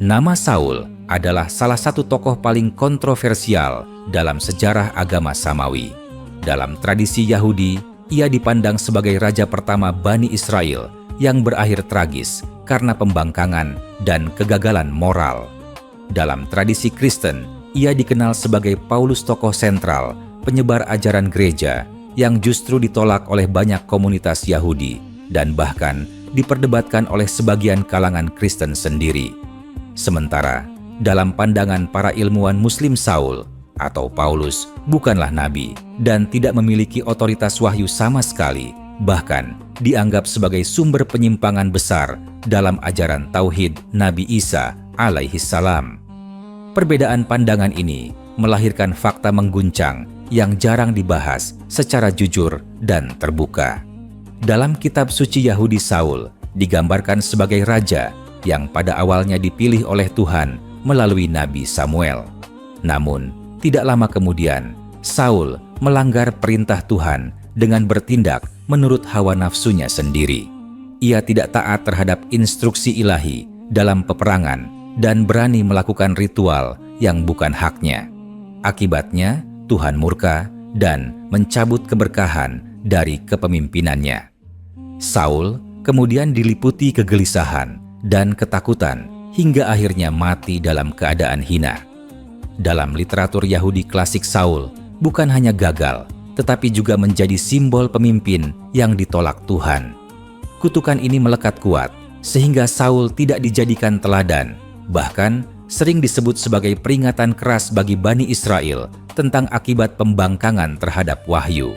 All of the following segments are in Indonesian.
Nama Saul adalah salah satu tokoh paling kontroversial dalam sejarah agama Samawi. Dalam tradisi Yahudi, ia dipandang sebagai raja pertama Bani Israel yang berakhir tragis karena pembangkangan dan kegagalan moral. Dalam tradisi Kristen, ia dikenal sebagai Paulus, tokoh sentral, penyebar ajaran gereja yang justru ditolak oleh banyak komunitas Yahudi dan bahkan diperdebatkan oleh sebagian kalangan Kristen sendiri. Sementara, dalam pandangan para ilmuwan Muslim, Saul atau Paulus bukanlah nabi dan tidak memiliki otoritas wahyu sama sekali, bahkan dianggap sebagai sumber penyimpangan besar dalam ajaran Tauhid Nabi Isa alaihissalam. Perbedaan pandangan ini melahirkan fakta mengguncang yang jarang dibahas secara jujur dan terbuka. Dalam kitab suci Yahudi, Saul digambarkan sebagai raja yang pada awalnya dipilih oleh Tuhan melalui Nabi Samuel. Namun, tidak lama kemudian, Saul melanggar perintah Tuhan dengan bertindak menurut hawa nafsunya sendiri. Ia tidak taat terhadap instruksi ilahi dalam peperangan dan berani melakukan ritual yang bukan haknya. Akibatnya, Tuhan murka dan mencabut keberkahan dari kepemimpinannya. Saul kemudian diliputi kegelisahan dan ketakutan hingga akhirnya mati dalam keadaan hina. Dalam literatur Yahudi klasik, Saul bukan hanya gagal, tetapi juga menjadi simbol pemimpin yang ditolak Tuhan. Kutukan ini melekat kuat sehingga Saul tidak dijadikan teladan, bahkan sering disebut sebagai peringatan keras bagi Bani Israel tentang akibat pembangkangan terhadap wahyu.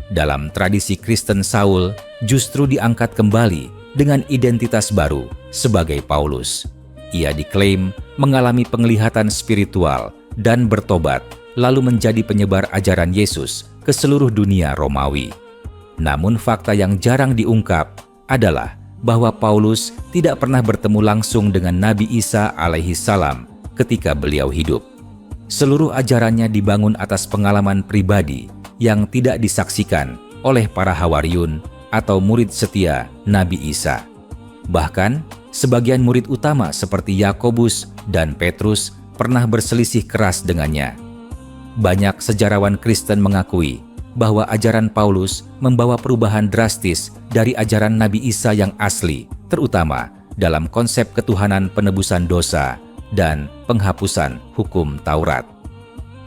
Dalam tradisi Kristen, Saul justru diangkat kembali dengan identitas baru sebagai Paulus. Ia diklaim mengalami penglihatan spiritual dan bertobat, lalu menjadi penyebar ajaran Yesus ke seluruh dunia Romawi. Namun fakta yang jarang diungkap adalah bahwa Paulus tidak pernah bertemu langsung dengan Nabi Isa alaihissalam ketika beliau hidup. Seluruh ajarannya dibangun atas pengalaman pribadi yang tidak disaksikan oleh para hawariyun atau murid setia Nabi Isa. Bahkan, sebagian murid utama seperti Yakobus dan Petrus pernah berselisih keras dengannya. Banyak sejarawan Kristen mengakui bahwa ajaran Paulus membawa perubahan drastis dari ajaran Nabi Isa yang asli, terutama dalam konsep ketuhanan penebusan dosa dan penghapusan hukum Taurat.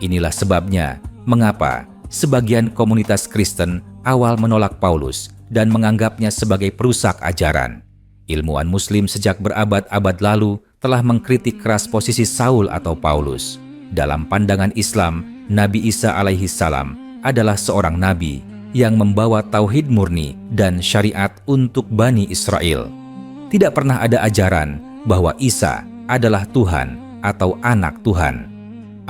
Inilah sebabnya mengapa sebagian komunitas Kristen awal menolak Paulus dan menganggapnya sebagai perusak ajaran. Ilmuwan Muslim sejak berabad-abad lalu telah mengkritik keras posisi Saul atau Paulus. Dalam pandangan Islam, Nabi Isa alaihissalam adalah seorang nabi yang membawa tauhid murni dan syariat untuk Bani Israel. Tidak pernah ada ajaran bahwa Isa adalah Tuhan atau anak Tuhan.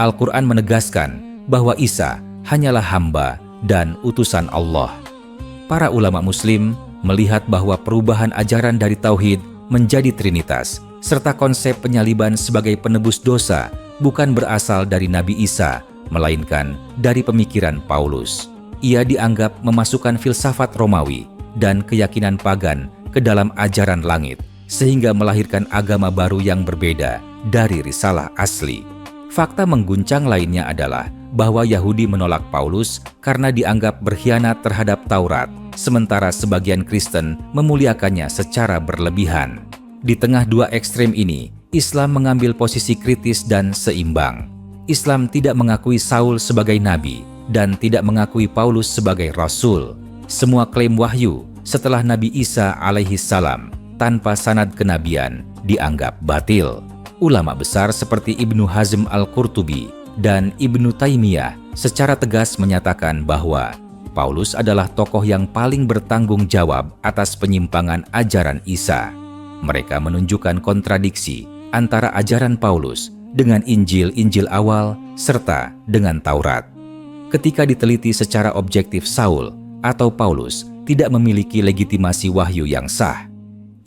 Al-Quran menegaskan bahwa Isa hanyalah hamba dan utusan Allah. Para ulama Muslim melihat bahwa perubahan ajaran dari tauhid menjadi trinitas, serta konsep penyaliban sebagai penebus dosa bukan berasal dari Nabi Isa, melainkan dari pemikiran Paulus. Ia dianggap memasukkan filsafat Romawi dan keyakinan pagan ke dalam ajaran langit, sehingga melahirkan agama baru yang berbeda dari risalah asli. Fakta mengguncang lainnya adalah bahwa Yahudi menolak Paulus karena dianggap berkhianat terhadap Taurat, sementara sebagian Kristen memuliakannya secara berlebihan. Di tengah dua ekstrem ini, Islam mengambil posisi kritis dan seimbang. Islam tidak mengakui Saul sebagai nabi dan tidak mengakui Paulus sebagai rasul. Semua klaim wahyu setelah Nabi Isa alaihissalam tanpa sanad kenabian dianggap batil. Ulama besar seperti Ibnu Hazm al-Qurtubi dan Ibnu Taimiyah secara tegas menyatakan bahwa Paulus adalah tokoh yang paling bertanggung jawab atas penyimpangan ajaran Isa. Mereka menunjukkan kontradiksi antara ajaran Paulus dengan Injil-Injil awal serta dengan Taurat. Ketika diteliti secara objektif, Saul atau Paulus tidak memiliki legitimasi wahyu yang sah.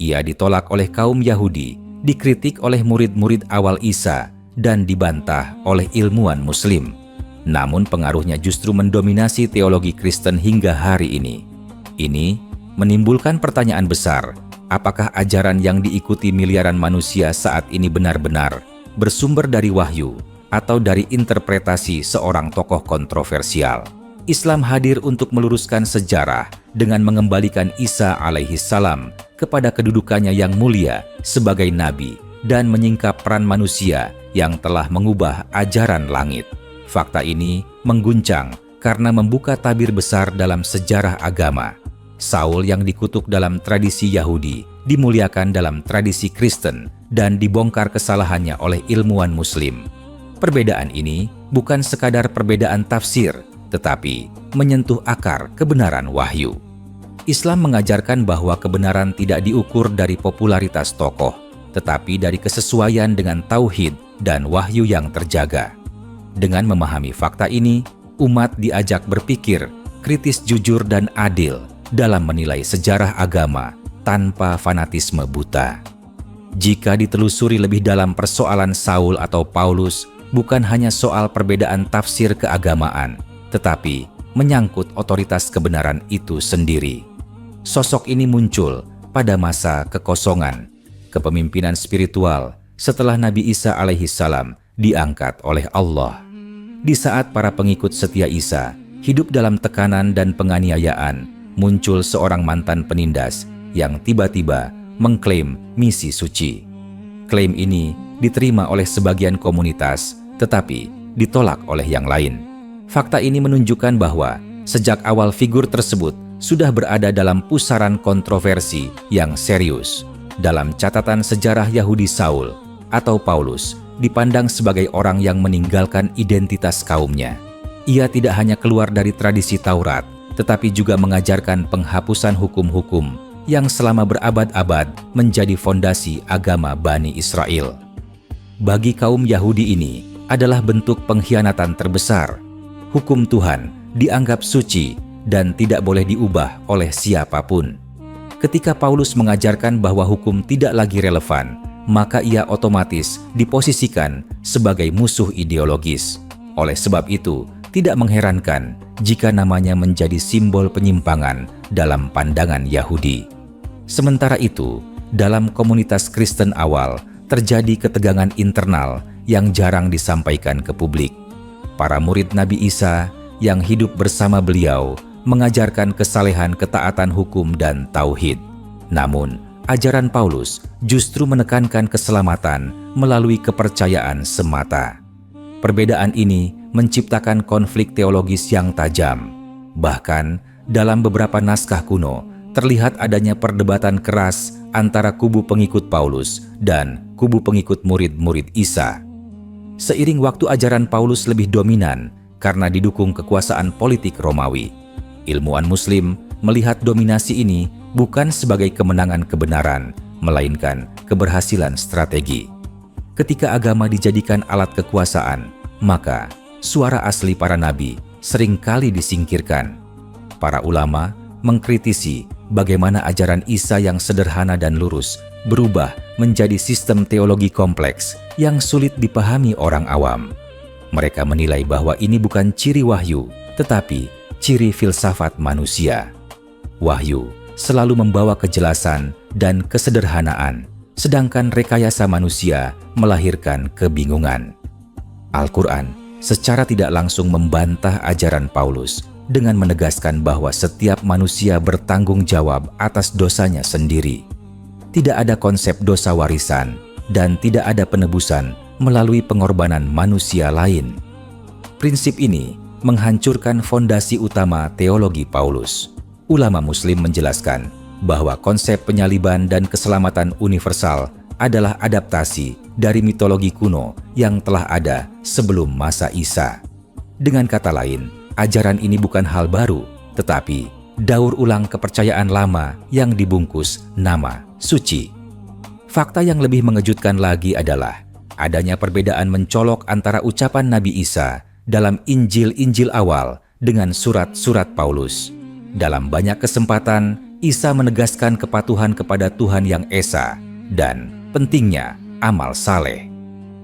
Ia ditolak oleh kaum Yahudi, dikritik oleh murid-murid awal Isa, dan dibantah oleh ilmuwan Muslim. Namun pengaruhnya justru mendominasi teologi Kristen hingga hari ini. Ini menimbulkan pertanyaan besar, apakah ajaran yang diikuti miliaran manusia saat ini benar-benar bersumber dari wahyu atau dari interpretasi seorang tokoh kontroversial. Islam hadir untuk meluruskan sejarah dengan mengembalikan Isa alaihi salam kepada kedudukannya yang mulia sebagai nabi dan menyingkap peran manusia yang telah mengubah ajaran langit. Fakta ini mengguncang karena membuka tabir besar dalam sejarah agama. Saul yang dikutuk dalam tradisi Yahudi dimuliakan dalam tradisi Kristen dan dibongkar kesalahannya oleh ilmuwan Muslim. Perbedaan ini bukan sekadar perbedaan tafsir, tetapi menyentuh akar kebenaran wahyu. Islam mengajarkan bahwa kebenaran tidak diukur dari popularitas tokoh, tetapi dari kesesuaian dengan tauhid dan wahyu yang terjaga. Dengan memahami fakta ini, umat diajak berpikir kritis, jujur, dan adil dalam menilai sejarah agama tanpa fanatisme buta. Jika ditelusuri lebih dalam persoalan Saul atau Paulus, bukan hanya soal perbedaan tafsir keagamaan, tetapi menyangkut otoritas kebenaran itu sendiri. Sosok ini muncul pada masa kekosongan, kepemimpinan spiritual setelah Nabi Isa alaihi salam diangkat oleh Allah. Di saat para pengikut setia Isa hidup dalam tekanan dan penganiayaan, muncul seorang mantan penindas yang tiba-tiba mengklaim misi suci. Klaim ini diterima oleh sebagian komunitas, tetapi ditolak oleh yang lain. Fakta ini menunjukkan bahwa sejak awal figur tersebut sudah berada dalam pusaran kontroversi yang serius. Dalam catatan sejarah Yahudi, Saul atau Paulus dipandang sebagai orang yang meninggalkan identitas kaumnya. Ia tidak hanya keluar dari tradisi Taurat, tetapi juga mengajarkan penghapusan hukum-hukum yang selama berabad-abad menjadi fondasi agama Bani Israel. Bagi kaum Yahudi ini adalah bentuk pengkhianatan terbesar. Hukum Tuhan dianggap suci dan tidak boleh diubah oleh siapapun. Ketika Paulus mengajarkan bahwa hukum tidak lagi relevan, maka ia otomatis diposisikan sebagai musuh ideologis. Oleh sebab itu, tidak mengherankan jika namanya menjadi simbol penyimpangan dalam pandangan Yahudi. Sementara itu, dalam komunitas Kristen awal terjadi ketegangan internal yang jarang disampaikan ke publik. Para murid Nabi Isa yang hidup bersama beliau mengajarkan kesalehan, ketaatan hukum, dan tauhid. Namun, ajaran Paulus justru menekankan keselamatan melalui kepercayaan semata. Perbedaan ini menciptakan konflik teologis yang tajam. Bahkan, dalam beberapa naskah kuno, terlihat adanya perdebatan keras antara kubu pengikut Paulus dan kubu pengikut murid-murid Isa. Seiring waktu, ajaran Paulus lebih dominan karena didukung kekuasaan politik Romawi. Ilmuwan Muslim melihat dominasi ini bukan sebagai kemenangan kebenaran, melainkan keberhasilan strategi. Ketika agama dijadikan alat kekuasaan, maka suara asli para nabi seringkali disingkirkan. Para ulama mengkritisi bagaimana ajaran Isa yang sederhana dan lurus berubah menjadi sistem teologi kompleks yang sulit dipahami orang awam. Mereka menilai bahwa ini bukan ciri wahyu, tetapi ciri filsafat manusia. Wahyu selalu membawa kejelasan dan kesederhanaan, sedangkan rekayasa manusia melahirkan kebingungan. Al-Quran secara tidak langsung membantah ajaran Paulus dengan menegaskan bahwa setiap manusia bertanggung jawab atas dosanya sendiri. Tidak ada konsep dosa warisan dan tidak ada penebusan melalui pengorbanan manusia lain. Prinsip ini menghancurkan fondasi utama teologi Paulus. Ulama Muslim menjelaskan bahwa konsep penyaliban dan keselamatan universal adalah adaptasi dari mitologi kuno yang telah ada sebelum masa Isa. Dengan kata lain, ajaran ini bukan hal baru, tetapi daur ulang kepercayaan lama yang dibungkus nama suci. Fakta yang lebih mengejutkan lagi adalah adanya perbedaan mencolok antara ucapan Nabi Isa dalam Injil-Injil awal dengan surat-surat Paulus. Dalam banyak kesempatan, Isa menegaskan kepatuhan kepada Tuhan yang Esa dan pentingnya amal saleh.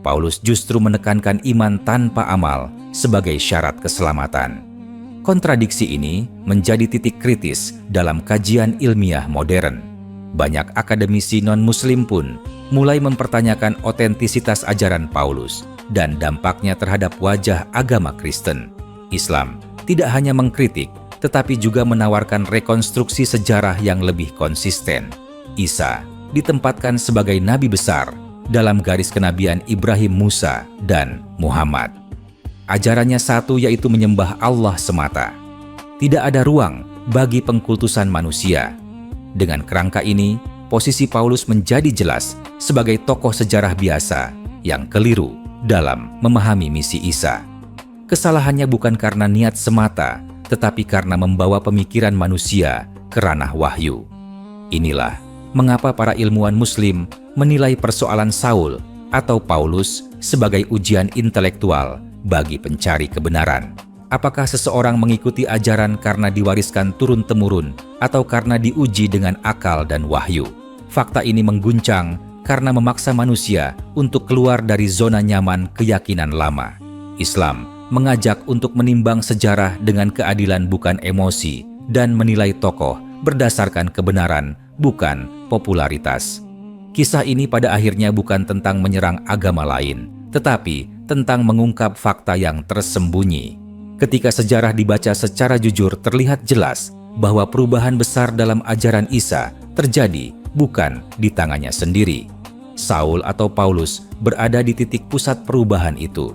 Paulus justru menekankan iman tanpa amal sebagai syarat keselamatan. Kontradiksi ini menjadi titik kritis dalam kajian ilmiah modern. Banyak akademisi non-Muslim pun mulai mempertanyakan otentisitas ajaran Paulus dan dampaknya terhadap wajah agama Kristen. Islam tidak hanya mengkritik, tetapi juga menawarkan rekonstruksi sejarah yang lebih konsisten. Isa ditempatkan sebagai nabi besar dalam garis kenabian Ibrahim, Musa, dan Muhammad. Ajarannya satu, yaitu menyembah Allah semata. Tidak ada ruang bagi pengkultusan manusia. Dengan kerangka ini, posisi Paulus menjadi jelas sebagai tokoh sejarah biasa yang keliru dalam memahami misi Isa. Kesalahannya bukan karena niat semata, tetapi karena membawa pemikiran manusia ke ranah wahyu. Inilah mengapa para ilmuwan Muslim menilai persoalan Saul atau Paulus sebagai ujian intelektual bagi pencari kebenaran. Apakah seseorang mengikuti ajaran karena diwariskan turun-temurun atau karena diuji dengan akal dan wahyu? Fakta ini mengguncang karena memaksa manusia untuk keluar dari zona nyaman keyakinan lama. Islam mengajak untuk menimbang sejarah dengan keadilan bukan emosi dan menilai tokoh berdasarkan kebenaran bukan popularitas. Kisah ini pada akhirnya bukan tentang menyerang agama lain, tetapi tentang mengungkap fakta yang tersembunyi. Ketika sejarah dibaca secara jujur, terlihat jelas bahwa perubahan besar dalam ajaran Isa terjadi bukan di tangannya sendiri. Saul atau Paulus berada di titik pusat perubahan itu.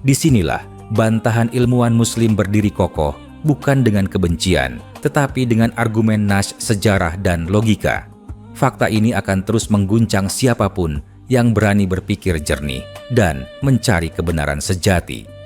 Disinilah bantahan ilmuwan Muslim berdiri kokoh, bukan dengan kebencian, tetapi dengan argumen nas sejarah dan logika. Fakta ini akan terus mengguncang siapapun yang berani berpikir jernih dan mencari kebenaran sejati.